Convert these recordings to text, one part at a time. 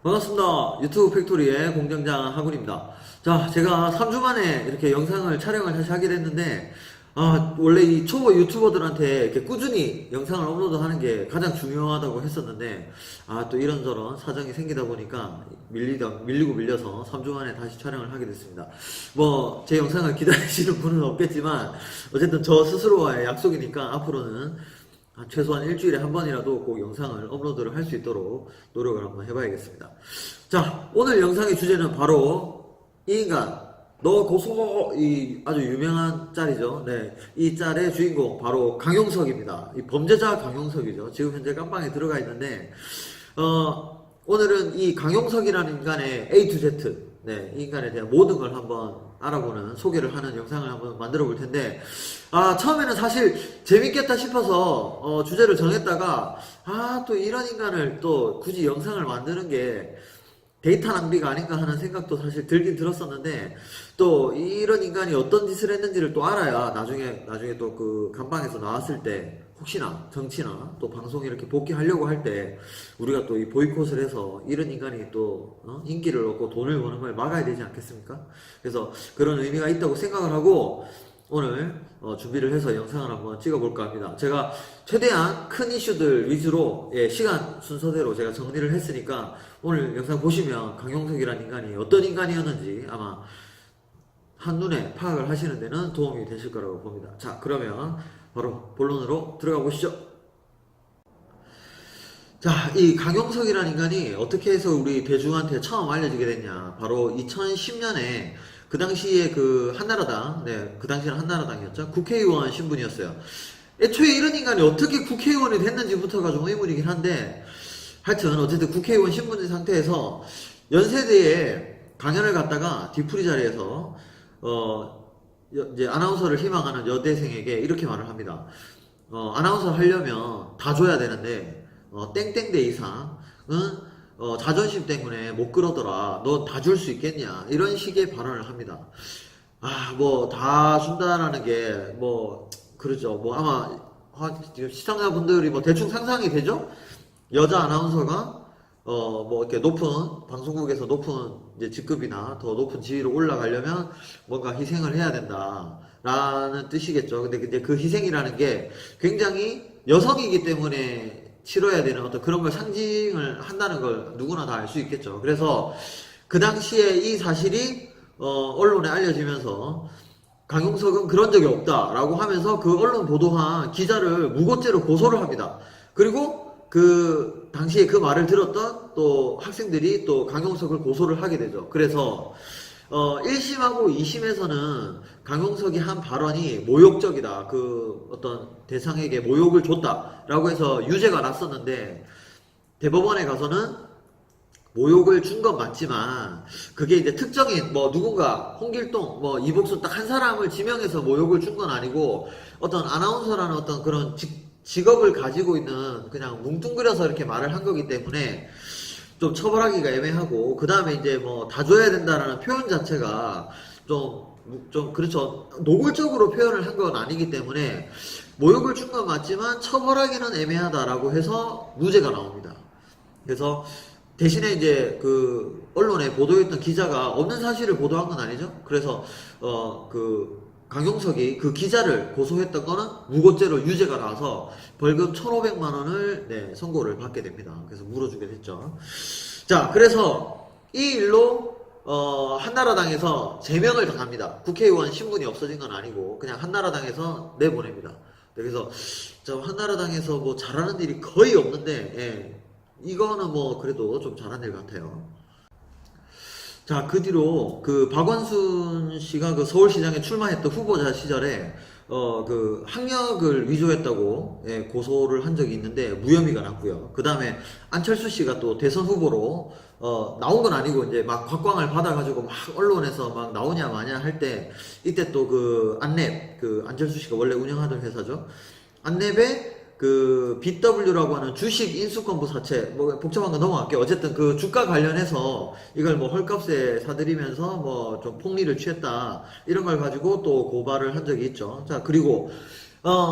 반갑습니다. 유튜브 팩토리의 공장장 하군입니다. 자, 제가 3주 만에 이렇게 영상을 촬영을 다시 하게 됐는데, 원래 이 초보 유튜버들한테 이렇게 꾸준히 영상을 업로드 하는 게 가장 중요하다고 했었는데, 또 이런저런 사정이 생기다 보니까 밀리고 밀려서 3주 만에 다시 촬영을 하게 됐습니다. 뭐, 제 영상을 기다리시는 분은 없겠지만, 어쨌든 저 스스로와의 약속이니까 앞으로는 최소한 일주일에 한 번이라도 꼭 영상을 업로드를 할 수 있도록 노력을 한번 해봐야겠습니다. 자, 오늘 영상의 주제는 바로 이 인간 너 고소, 이 아주 유명한 짤이죠. 네, 이 짤의 주인공 바로 강용석입니다. 이 범죄자 강용석이죠. 지금 현재 깜빵에 들어가 있는데 오늘은 이 강용석이라는 인간의 A to Z, 네, 이 인간에 대한 모든 걸 한번 알아보는, 소개를 하는 영상을 한번 만들어 볼 텐데, 처음에는 사실 재밌겠다 싶어서 주제를 정했다가 또 이런 인간을 또 굳이 영상을 만드는 게 데이터 낭비가 아닌가 하는 생각도 사실 들긴 들었었는데, 또 이런 인간이 어떤 짓을 했는지를 또 알아야 나중에 또 그 감방에서 나왔을 때 혹시나 정치나 또 방송 이렇게 복귀하려고 할 때 우리가 또 이 보이콧을 해서 이런 인간이 또 인기를 얻고 돈을 버는 걸 막아야 되지 않겠습니까? 그래서 그런 의미가 있다고 생각을 하고 오늘 준비를 해서 영상을 한번 찍어볼까 합니다. 제가 최대한 큰 이슈들 위주로 시간 순서대로 제가 정리를 했으니까 오늘 영상 보시면 강용석이라는 인간이 어떤 인간이었는지 아마 한눈에 파악을 하시는 데는 도움이 되실 거라고 봅니다. 자, 그러면 바로 본론으로 들어가 보시죠. 자, 이 강용석이라는 인간이 어떻게 해서 우리 대중한테 처음 알려지게 됐냐. 바로 2010년에 그 당시에 그 한나라당, 네, 그 당시에는 한나라당이었죠. 국회의원 신분이었어요. 애초에 이런 인간이 어떻게 국회의원이 됐는지부터가 좀 의문이긴 한데, 하여튼 어쨌든 국회의원 신분인 상태에서 연세대에 강연을 갔다가 뒤풀이 자리에서 이제 아나운서를 희망하는 여대생에게 이렇게 말을 합니다. 아나운서 하려면 다 줘야 되는데 땡땡대 이상은 자존심 때문에 못 그러더라. 너 다 줄 수 있겠냐? 이런 식의 발언을 합니다. 뭐 다 준다라는 게 뭐 그러죠. 뭐 아마 시청자분들이 뭐 대충 상상이 되죠? 여자 아나운서가 뭐 이렇게 높은 방송국에서 높은 이제 직급이나 더 높은 지위로 올라가려면 뭔가 희생을 해야 된다라는 뜻이겠죠. 근데 이제 그 희생이라는 게 굉장히 여성이기 때문에 치러야 되는 어떤 그런 걸 상징을 한다는 걸 누구나 다 알 수 있겠죠. 그래서 그 당시에 이 사실이 언론에 알려지면서 강용석은 그런 적이 없다라고 하면서 그 언론 보도한 기자를 무고죄로 고소를 합니다. 그리고 그 당시에 그 말을 들었던 또 학생들이 또 강용석을 고소를 하게 되죠. 그래서 1심하고 2심에서는 강용석이 한 발언이 모욕적이다. 그 어떤 대상에게 모욕을 줬다라고 해서 유죄가 났었는데, 대법원에 가서는 모욕을 준 건 맞지만 그게 이제 특정인 뭐 누군가 홍길동 뭐 이복순 딱 한 사람을 지명해서 모욕을 준 건 아니고 어떤 아나운서라는 어떤 그런 직업을 가지고 있는 그냥 뭉뚱그려서 이렇게 말을 한 거기 때문에 좀 처벌하기가 애매하고, 그 다음에 이제 뭐 다 줘야 된다라는 표현 자체가 좀 그렇죠. 노골적으로 표현을 한 건 아니기 때문에 모욕을 준 건 맞지만 처벌하기는 애매하다라고 해서 무죄가 나옵니다. 그래서 대신에 이제 그 언론에 보도했던 기자가 없는 사실을 보도한 건 아니죠. 그래서 그 강용석이 그 기자를 고소했던 거는 무고죄로 유죄가 나와서 벌금 1,500만 원을 선고를 받게 됩니다. 그래서 물어주게 됐죠. 자, 그래서 이 일로 한나라당에서 제명을 당합니다. 국회의원 신분이 없어진 건 아니고 그냥 한나라당에서 내보냅니다. 그래서 한나라당에서 뭐 잘하는 일이 거의 없는데 이거는 뭐 그래도 좀 잘한 일 같아요. 자, 그 뒤로 그 박원순 씨가 그 서울시장에 출마했던 후보자 시절에 그 학력을 위조했다고 고소를 한 적이 있는데 무혐의가 났고요. 그 다음에 안철수 씨가 또 대선 후보로 나온 건 아니고 이제 막 곽광을 받아가지고 막 언론에서 막 나오냐 마냐 할 때, 이때 또 그 안랩, 그 안철수 씨가 원래 운영하던 회사죠. 안랩에 그 BW라고 하는 주식 인수권부 사채, 뭐 복잡한 거 넘어갈게요. 어쨌든 그 주가 관련해서 이걸 뭐 헐값에 사들이면서 뭐 좀 폭리를 취했다, 이런 걸 가지고 또 고발을 한 적이 있죠. 자, 그리고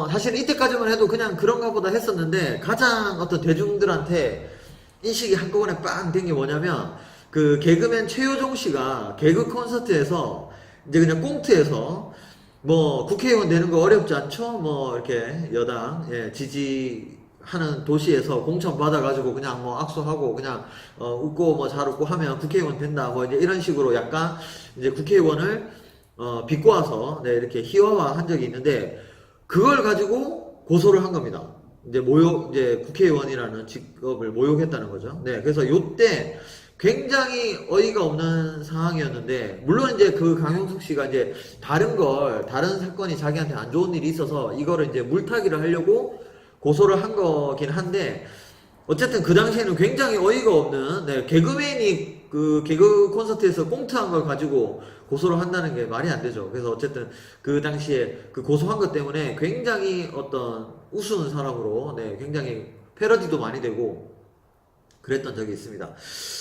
사실 이때까지만 해도 그냥 그런가 보다 했었는데, 가장 어떤 대중들한테 인식이 한꺼번에 빵 된 게 뭐냐면, 그 개그맨 최효종 씨가 개그 콘서트에서 이제 그냥 꽁트에서 뭐 국회의원 되는 거 어렵지 않죠? 뭐 이렇게 여당 지지하는 도시에서 공천 받아가지고 그냥 뭐 악수하고 그냥 웃고 뭐 잘 웃고 하면 국회의원 된다 뭐 이제 이런 식으로 약간 이제 국회의원을 비꼬아서 네, 이렇게 희화화한 적이 있는데 그걸 가지고 고소를 한 겁니다. 이제 국회의원이라는 직업을 모욕했다는 거죠. 네, 그래서 요때 굉장히 어이가 없는 상황이었는데, 물론 이제 그 강용석 씨가 이제 다른 사건이 자기한테 안 좋은 일이 있어서 이거를 이제 물타기를 하려고 고소를 한 거긴 한데, 어쨌든 그 당시에는 굉장히 어이가 없는, 네, 개그맨이 그 개그 콘서트에서 꽁트한 걸 가지고 고소를 한다는 게 말이 안 되죠. 그래서 어쨌든 그 당시에 그 고소한 것 때문에 굉장히 어떤 우스운 사람으로, 네, 굉장히 패러디도 많이 되고, 그랬던 적이 있습니다.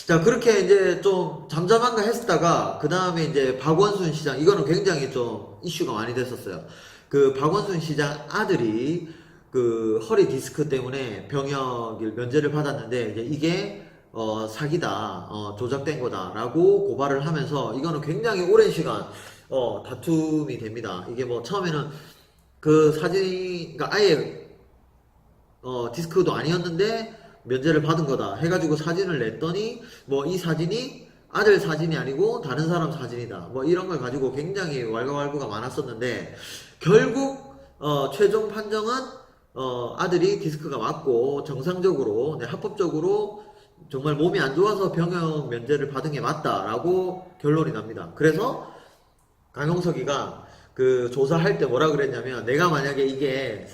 자, 그렇게 이제 좀 잠잠한가 했다가, 그 다음에 이제 박원순 시장, 이거는 굉장히 좀 이슈가 많이 됐었어요. 그 박원순 시장 아들이 그 허리 디스크 때문에 병역 면제를 받았는데, 이제 이게 사기다, 조작된 거다라고 고발을 하면서, 이거는 굉장히 오랜 시간, 다툼이 됩니다. 이게 뭐 처음에는 그 사진, 그러니까 아예, 디스크도 아니었는데, 면제를 받은 거다 해가지고 사진을 냈더니 뭐 이 사진이 아들 사진이 아니고 다른 사람 사진이다 뭐 이런 걸 가지고 굉장히 왈가왈부가 많았었는데 결국 최종 판정은 아들이 디스크가 맞고 정상적으로 네, 합법적으로 정말 몸이 안 좋아서 병역 면제를 받은 게 맞다라고 결론이 납니다. 그래서 강용석이가 그 조사할 때 뭐라 그랬냐면, 내가 만약에 이게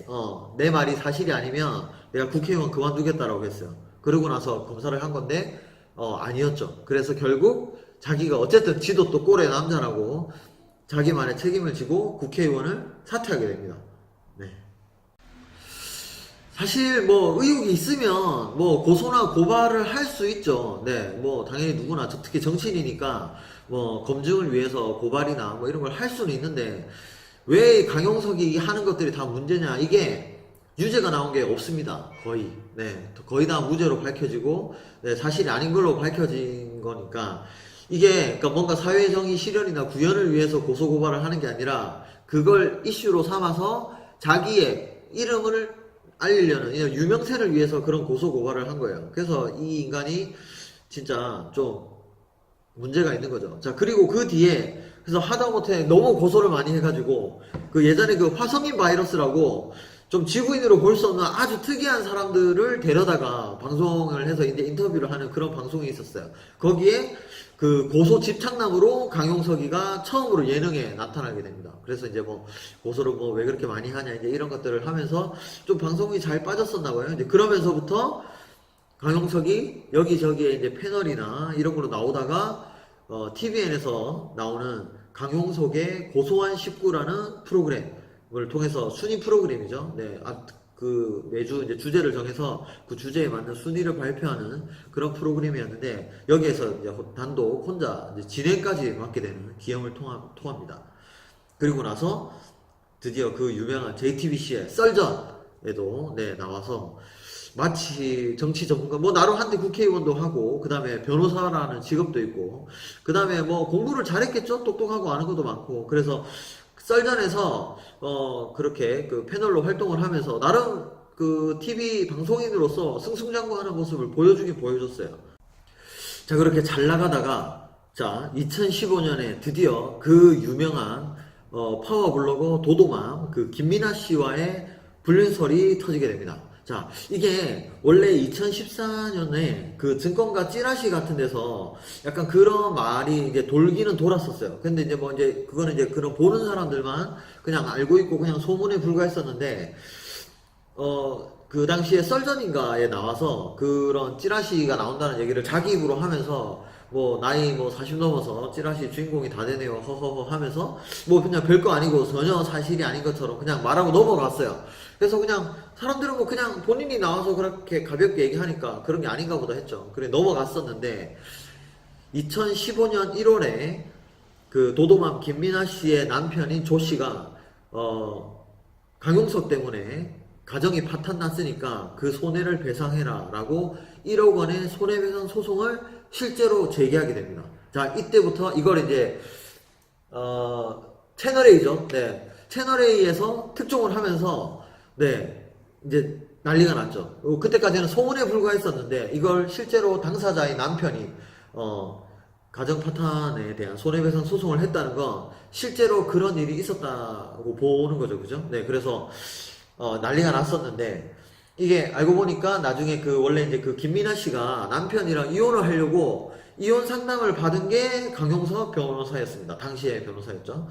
내 말이 사실이 아니면 내가 국회의원 그만두겠다라고 했어요. 그러고 나서 검사를 한 건데 아니었죠. 그래서 결국 자기가 어쨌든 지도 또 꼴의 남자라고 자기만의 책임을 지고 국회의원을 사퇴하게 됩니다. 네. 사실 뭐 의혹이 있으면 뭐 고소나 고발을 할 수 있죠. 네, 뭐 당연히 누구나 특히 정치인이니까 뭐 검증을 위해서 고발이나 뭐 이런 걸 할 수는 있는데, 왜 강용석이 하는 것들이 다 문제냐? 이게 유죄가 나온 게 없습니다. 거의. 네, 거의 다 무죄로 밝혀지고, 네, 사실이 아닌 걸로 밝혀진 거니까, 이게 그러니까 뭔가 사회정의 실현이나 구현을 위해서 고소고발을 하는 게 아니라 그걸 이슈로 삼아서 자기의 이름을 알리려는 유명세를 위해서 그런 고소고발을 한 거예요. 그래서 이 인간이 진짜 좀 문제가 있는 거죠. 자, 그리고 그 뒤에 그래서 하다못해 너무 고소를 많이 해가지고 그 예전에 그 화성인 바이러스라고 좀 지구인으로 볼 수 없는 아주 특이한 사람들을 데려다가 방송을 해서 이제 인터뷰를 하는 그런 방송이 있었어요. 거기에 그 고소 집착남으로 강용석이가 처음으로 예능에 나타나게 됩니다. 그래서 이제 뭐 고소를 뭐 왜 그렇게 많이 하냐 이제 이런 것들을 하면서 좀 방송이 잘 빠졌었나 봐요. 이제 그러면서부터 강용석이 여기저기에 이제 패널이나 이런 걸로 나오다가 TVN에서 나오는 강용석의 고소한 19라는 프로그램을 통해서 순위 프로그램이죠. 네, 그 매주 이제 주제를 정해서 그 주제에 맞는 순위를 발표하는 그런 프로그램이었는데, 여기에서 이제 단독 혼자 이제 진행까지 맡게 되는 기염을 통합니다. 그리고 나서 드디어 그 유명한 JTBC의 썰전에도 네, 나와서 마치 정치 전문가, 뭐 나름 한때 국회의원도 하고, 그 다음에 변호사라는 직업도 있고, 그 다음에 뭐 공부를 잘했겠죠? 똑똑하고 아는 것도 많고. 그래서 썰전에서 그렇게 그 패널로 활동을 하면서 나름 그 TV 방송인으로서 승승장구하는 모습을 보여주긴 보여줬어요. 자, 그렇게 잘 나가다가 자 2015년에 드디어 그 유명한 파워블로거 도도맘 그 김민아 씨와의 불륜설이 터지게 됩니다. 자, 이게 원래 2014년에 그 증권가 찌라시 같은 데서 약간 그런 말이 이제 돌기는 돌았었어요. 근데 이제 뭐 이제 그거는 이제 그런 보는 사람들만 그냥 알고 있고 그냥 소문에 불과했었는데, 그 당시에 썰전인가에 나와서 그런 찌라시가 나온다는 얘기를 자기 입으로 하면서 뭐 나이 뭐 40 넘어서 찌라시 주인공이 다 되네요 허허허 하면서 뭐 그냥 별거 아니고 전혀 사실이 아닌 것처럼 그냥 말하고 넘어갔어요. 그래서 그냥 사람들은 뭐 그냥 본인이 나와서 그렇게 가볍게 얘기하니까 그런 게 아닌가 보다 했죠. 그래 넘어갔었는데 2015년 1월에 그 도도맘 김민아 씨의 남편인 조 씨가 강용석 때문에 가정이 파탄 났으니까 그 손해를 배상해라 라고 1억 원의 손해배상 소송을 실제로 제기하게 됩니다. 자, 이때부터 이걸 이제 채널A죠. 네. 채널A에서 특종을 하면서 네, 이제 난리가 났죠. 그때까지는 소문에 불과했었는데 이걸 실제로 당사자의 남편이 가정 파탄에 대한 손해배상 소송을 했다는 건 실제로 그런 일이 있었다고 보는 거죠. 그죠? 네, 그래서 난리가 났었는데 이게 알고 보니까 나중에 그 원래 이제 그 김민아 씨가 남편이랑 이혼을 하려고 이혼 상담을 받은 게 강용석 변호사였습니다. 당시의 변호사였죠.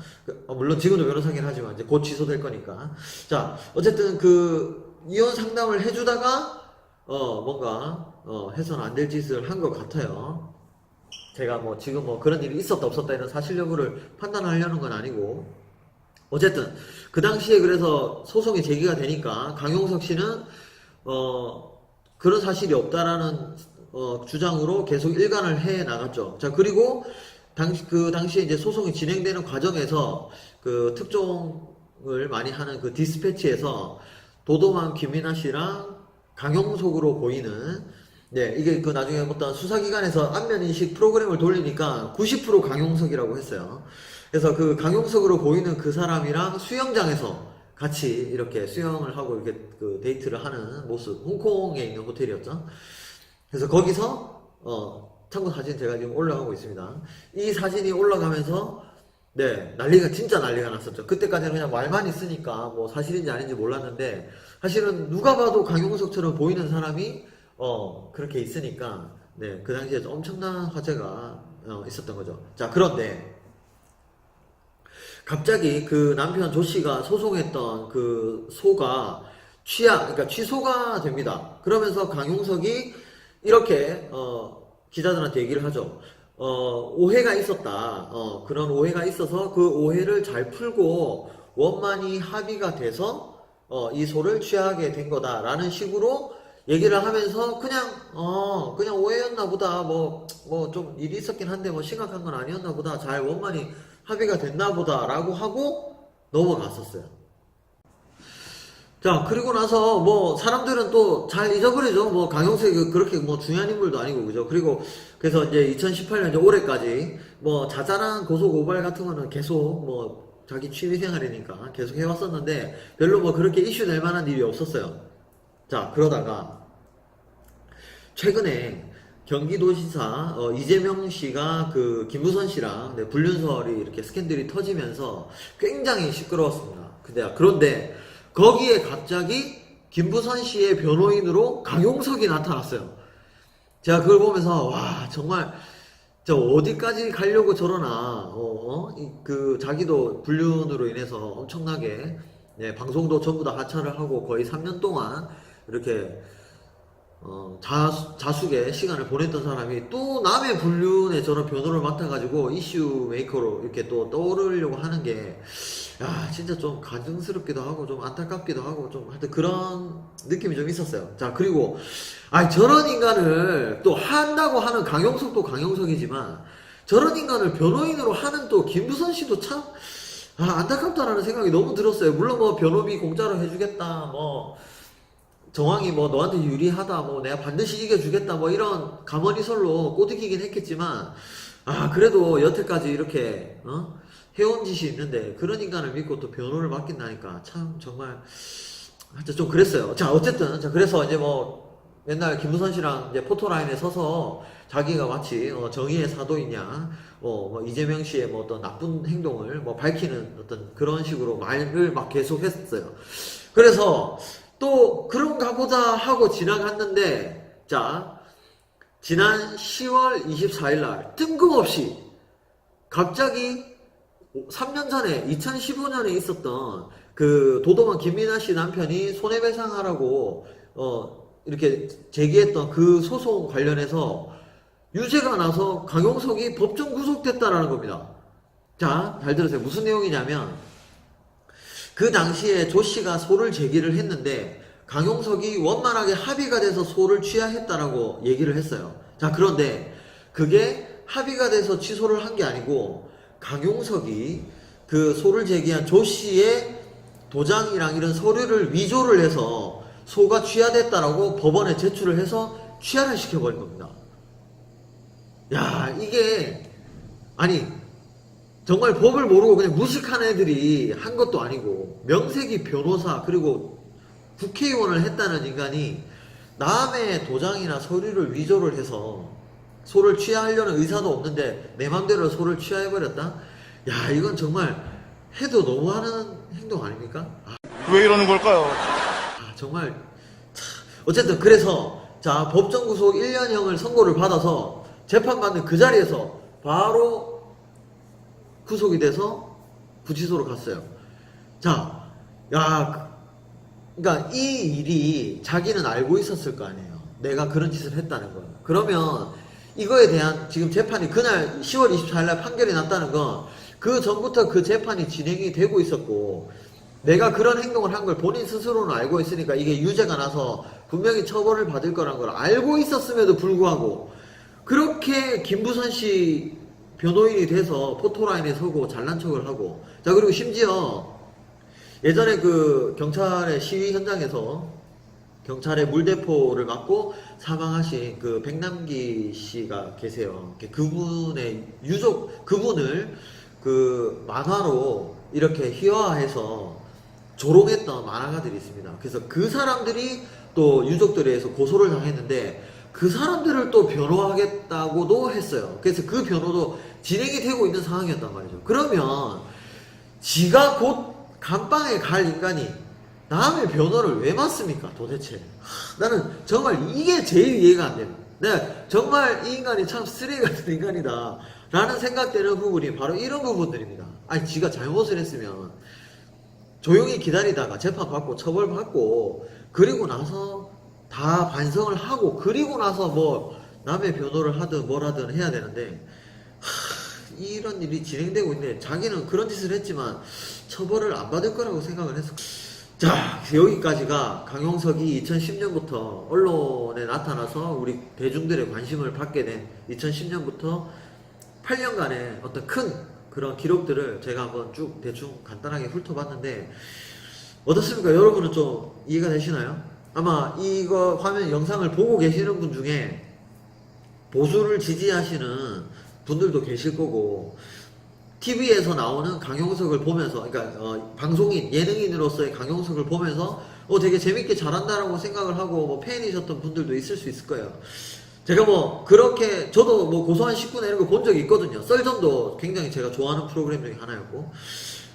물론 지금도 변호사긴 하지만 이제 곧 취소될 거니까. 자, 어쨌든 그 이혼 상담을 해주다가 뭔가 해서는 안 될 짓을 한 것 같아요. 제가 뭐 지금 뭐 그런 일이 있었다 없었다 이런 사실 여부를 판단하려는 건 아니고 어쨌든 그 당시에 그래서 소송이 제기가 되니까 강용석 씨는 그런 사실이 없다라는 주장으로 계속 일관을 해 나갔죠. 자, 그리고 그 당시에 이제 소송이 진행되는 과정에서 그 특종을 많이 하는 그 디스패치에서 도도맘 김민아 씨랑 강용석으로 보이는 네, 이게 그 나중에 어떤 수사기관에서 안면인식 프로그램을 돌리니까 90% 강용석이라고 했어요. 그래서 그 강용석으로 보이는 그 사람이랑 수영장에서 같이 이렇게 수영을 하고 이렇게 그 데이트를 하는 모습, 홍콩에 있는 호텔이었죠. 그래서 거기서 참고 사진 제가 지금 올라가고 있습니다. 이 사진이 올라가면서 네, 진짜 난리가 났었죠. 그때까지는 그냥 말만 있으니까 뭐 사실인지 아닌지 몰랐는데 사실은 누가 봐도 강용석처럼 보이는 사람이 그렇게 있으니까 네, 그 당시에 엄청난 화제가 있었던 거죠. 자, 그런데 갑자기 그 남편 조 씨가 소송했던 그 소가 그러니까 취소가 됩니다. 그러면서 강용석이 이렇게 기자들한테 얘기를 하죠. 오해가 있었다. 그런 오해가 있어서 그 오해를 잘 풀고 원만히 합의가 돼서 이 소를 취하게 된 거다라는 식으로 얘기를 하면서 그냥 오해였나 보다. 뭐 좀 일이 있었긴 한데 뭐 심각한 건 아니었나 보다. 잘 원만히 합의가 됐나 보다라고 하고 넘어갔었어요. 자, 그리고 나서 뭐 사람들은 또 잘 잊어버리죠. 뭐 강용석이 그렇게 뭐 중요한 인물도 아니고 그죠. 그리고 그래서 이제 2018년 이제 올해까지 뭐 자잘한 고소 고발 같은 거는 계속 뭐 자기 취미 생활이니까 계속 해왔었는데 별로 뭐 그렇게 이슈 될 만한 일이 없었어요. 자, 그러다가 최근에 경기도지사 이재명 씨가 그 김부선 씨랑 네, 불륜설이 이렇게 스캔들이 터지면서 굉장히 시끄러웠습니다. 그런데 거기에 갑자기 김부선 씨의 변호인으로 강용석이 나타났어요. 제가 그걸 보면서 와, 정말 저 어디까지 가려고 저러나 그 자기도 불륜으로 인해서 엄청나게 네, 방송도 전부 다 하차를 하고 거의 3년 동안 이렇게 자숙의 시간을 보냈던 사람이 또 남의 불륜에 저런 변호를 맡아가지고 이슈 메이커로 이렇게 또 떠오르려고 하는 게, 야, 진짜 좀 가증스럽기도 하고 좀 안타깝기도 하고 좀 하여튼 그런 느낌이 좀 있었어요. 자, 그리고, 저런 인간을 또 한다고 하는 강용석도 강용석이지만, 저런 인간을 변호인으로 하는 또 김부선 씨도 참, 안타깝다라는 생각이 너무 들었어요. 물론 뭐 변호비 공짜로 해주겠다, 뭐, 정황이 뭐 너한테 유리하다, 뭐 내가 반드시 이겨주겠다, 뭐 이런 가머니설로 꼬드기긴 했겠지만, 그래도 여태까지 이렇게 해온 짓이 있는데 그런 인간을 믿고 또 변호를 맡긴다니까 참 정말 하여튼 좀 그랬어요. 자, 어쨌든 그래서 이제 뭐 맨날 김부선 씨랑 이제 포토라인에 서서 자기가 마치 정의의 사도이냐, 뭐 이재명 씨의 뭐 어떤 나쁜 행동을 뭐 밝히는 어떤 그런 식으로 말을 막 계속 했었어요. 그래서 또 그런가 보다 하고 지나갔는데, 자, 지난 10월 24일 날 뜬금없이 갑자기 3년 전에 2015년에 있었던 그 도도만 김민아 씨 남편이 손해배상하라고 이렇게 제기했던 그 소송 관련해서 유죄가 나서 강용석이 법정 구속됐다라는 겁니다. 자, 잘 들으세요. 무슨 내용이냐면 그 당시에 조 씨가 소를 제기를 했는데 강용석이 원만하게 합의가 돼서 소를 취하했다라고 얘기를 했어요. 자, 그런데 그게 합의가 돼서 취소를 한 게 아니고 강용석이 그 소를 제기한 조 씨의 도장이랑 이런 서류를 위조를 해서 소가 취하됐다라고 법원에 제출을 해서 취하를 시켜버린 겁니다. 야, 이게 아니 정말 법을 모르고 그냥 무식한 애들이 한 것도 아니고 명색이 변호사 그리고 국회의원을 했다는 인간이 남의 도장이나 서류를 위조를 해서 소를 취하하려는 의사도 없는데 내 맘대로 소를 취하해버렸다? 야, 이건 정말 해도 너무하는 행동 아닙니까? 왜 이러는 걸까요? 정말 어쨌든 그래서 자, 법정 구속 1년형을 선고를 받아서 재판받는 그 자리에서 바로 구속이 돼서 구치소로 갔어요. 자, 야, 그러니까 이 일이 자기는 알고 있었을 거 아니에요. 내가 그런 짓을 했다는 거. 그러면 이거에 대한 지금 재판이 그날 10월 24일 날 판결이 났다는 건 그 전부터 그 재판이 진행이 되고 있었고 내가 그런 행동을 한 걸 본인 스스로는 알고 있으니까 이게 유죄가 나서 분명히 처벌을 받을 거란 걸 알고 있었음에도 불구하고 그렇게 김부선 씨 변호인이 돼서 포토라인에 서고 잘난 척을 하고 자 그리고 심지어 예전에 그 경찰의 시위 현장에서 경찰의 물대포를 맞고 사망하신 그 백남기 씨가 계세요. 그분의 유족 그분을 그 만화로 이렇게 희화화해서 조롱했던 만화가들이 있습니다. 그래서 그 사람들이 또 유족들에 의해서 고소를 당했는데 그 사람들을 또 변호하겠다고도 했어요. 그래서 그 변호도 진행이 되고 있는 상황이었단 말이죠. 그러면 지가 곧 감방에 갈 인간이 남의 변호를 왜 맡습니까 도대체? 나는 정말 이게 제일 이해가 안 돼요. 네, 정말 이 인간이 참 쓰레기 같은 인간이다 라는 생각되는 부분이 바로 이런 부분들입니다. 아니 지가 잘못을 했으면 조용히 기다리다가 재판받고 처벌받고 그리고 나서 다 반성을 하고 그리고 나서 뭐 남의 변호를 하든 뭘 하든 해야 되는데 이런 일이 진행되고 있는데 자기는 그런 짓을 했지만 처벌을 안 받을 거라고 생각을 했어. 자, 여기까지가 강용석이 2010년부터 언론에 나타나서 우리 대중들의 관심을 받게 된 2010년부터 8년간의 어떤 큰 그런 기록들을 제가 한번 쭉 대충 간단하게 훑어봤는데 어떻습니까? 여러분은 좀 이해가 되시나요? 아마 이거 화면 영상을 보고 계시는 분 중에 보수를 지지하시는 분들도 계실 거고 TV에서 나오는 강용석을 보면서 그러니까 방송인 예능인으로서의 강용석을 보면서 되게 재밌게 잘한다라고 생각을 하고 뭐 팬이셨던 분들도 있을 수 있을 거예요. 제가 뭐 그렇게 저도 뭐 고소한 19나 이런 거 본 적이 있거든요. 썰전도 굉장히 제가 좋아하는 프로그램 중에 하나였고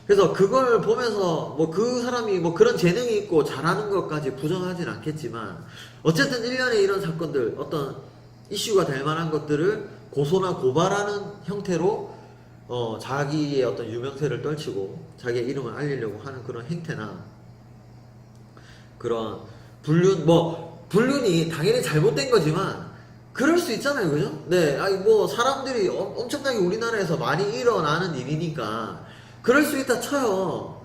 그래서 그걸 보면서 뭐 그 사람이 뭐 그런 재능이 있고 잘하는 것까지 부정하진 않겠지만 어쨌든 1년에 이런 사건들 어떤 이슈가 될 만한 것들을 고소나 고발하는 형태로 자기의 어떤 유명세를 떨치고 자기의 이름을 알리려고 하는 그런 행태나 그런 불륜이 당연히 잘못된 거지만 그럴 수 있잖아요, 그죠? 네, 아니 뭐 사람들이 엄청나게 우리나라에서 많이 일어나는 일이니까 그럴 수 있다 쳐요.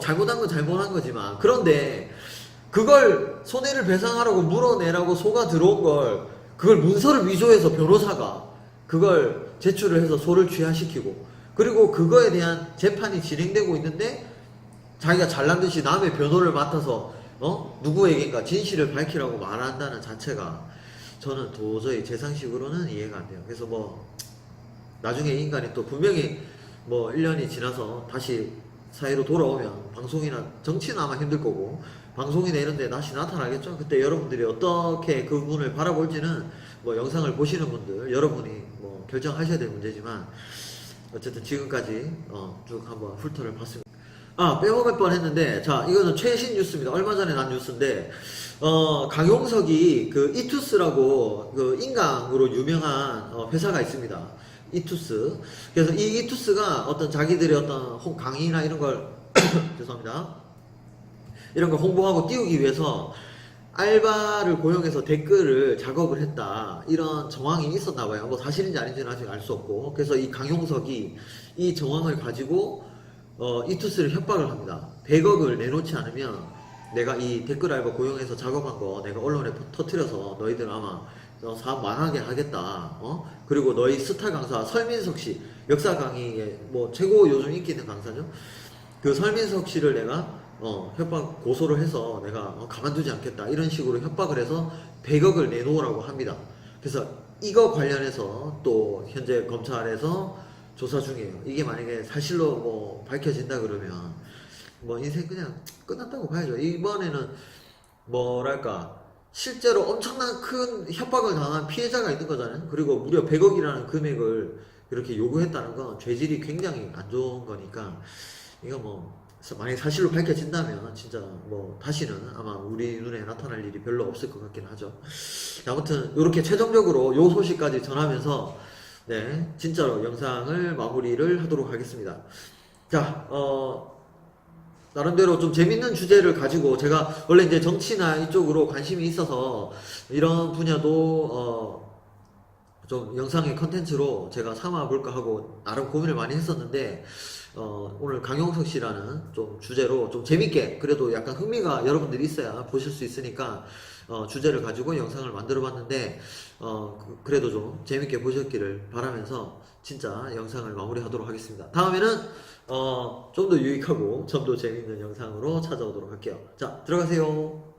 잘못한 건 잘못한 거지만 그런데 그걸 손해를 배상하라고 물어내라고 소가 들어온 걸 그걸 문서를 위조해서 변호사가 그걸 제출을 해서 소를 취하시키고 그리고 그거에 대한 재판이 진행되고 있는데 자기가 잘난 듯이 남의 변호를 맡아서 누구에게인가 진실을 밝히라고 말한다는 자체가 저는 도저히 제 상식으로는 이해가 안 돼요. 그래서 뭐 나중에 이 인간이 또 분명히 뭐 1년이 지나서 다시 사회로 돌아오면 방송이나 정치는 아마 힘들 거고 방송이나 이런 데 다시 나타나겠죠. 그때 여러분들이 어떻게 그분을 바라볼지는 뭐 영상을 보시는 분들 여러분이 뭐 결정하셔야 될 문제지만 어쨌든 지금까지 쭉 한번 훑어를 봤습니다. 빼먹을 뻔 했는데 자 이거는 최신 뉴스입니다. 얼마 전에 난 뉴스인데 강용석이 그 이투스라고 그 인강으로 유명한 회사가 있습니다. 이투스. 그래서 이 이투스가 어떤 자기들의 어떤 강의나 이런 걸 죄송합니다. 이런 걸 홍보하고 띄우기 위해서 알바를 고용해서 댓글을 작업을 했다 이런 정황이 있었나 봐요. 뭐 사실인지 아닌지는 아직 알 수 없고 그래서 이 강용석이 이 정황을 가지고 이투스를 협박을 합니다. 100억을 내놓지 않으면 내가 이 댓글 알바 고용해서 작업한 거 내가 언론에 터뜨려서 너희들 아마 사업 망하게 하겠다. 그리고 너희 스타 강사 설민석 씨 역사 강의에 뭐 최고 요즘 인기 있는 강사죠. 그 설민석 씨를 내가 협박 고소를 해서 내가 가만두지 않겠다 이런 식으로 협박을 해서 100억을 내놓으라고 합니다. 그래서 이거 관련해서 또 현재 검찰에서 조사 중이에요. 이게 만약에 사실로 뭐 밝혀진다 그러면 뭐 인생 그냥 끝났다고 봐야죠. 이번에는 뭐랄까 실제로 엄청난 큰 협박을 당한 피해자가 있는 거잖아요. 그리고 무려 100억이라는 금액을 이렇게 요구했다는 건 죄질이 굉장히 안 좋은 거니까 이거 뭐 만약에 사실로 밝혀진다면 진짜 뭐 다시는 아마 우리 눈에 나타날 일이 별로 없을 것 같긴 하죠. 아무튼 이렇게 최종적으로 요 소식까지 전하면서 네 진짜로 영상을 마무리를 하도록 하겠습니다. 자 나름대로 좀 재밌는 주제를 가지고 제가 원래 이제 정치나 이쪽으로 관심이 있어서 이런 분야도 좀 영상의 컨텐츠로 제가 삼아볼까 하고 나름 고민을 많이 했었는데 오늘 강용석 씨라는 좀 주제로 좀 재밌게 그래도 약간 흥미가 여러분들이 있어야 보실 수 있으니까 주제를 가지고 영상을 만들어 봤는데 그래도 좀 재밌게 보셨기를 바라면서 진짜 영상을 마무리하도록 하겠습니다. 다음에는 좀 더 유익하고 좀 더 재밌는 영상으로 찾아오도록 할게요. 자, 들어가세요.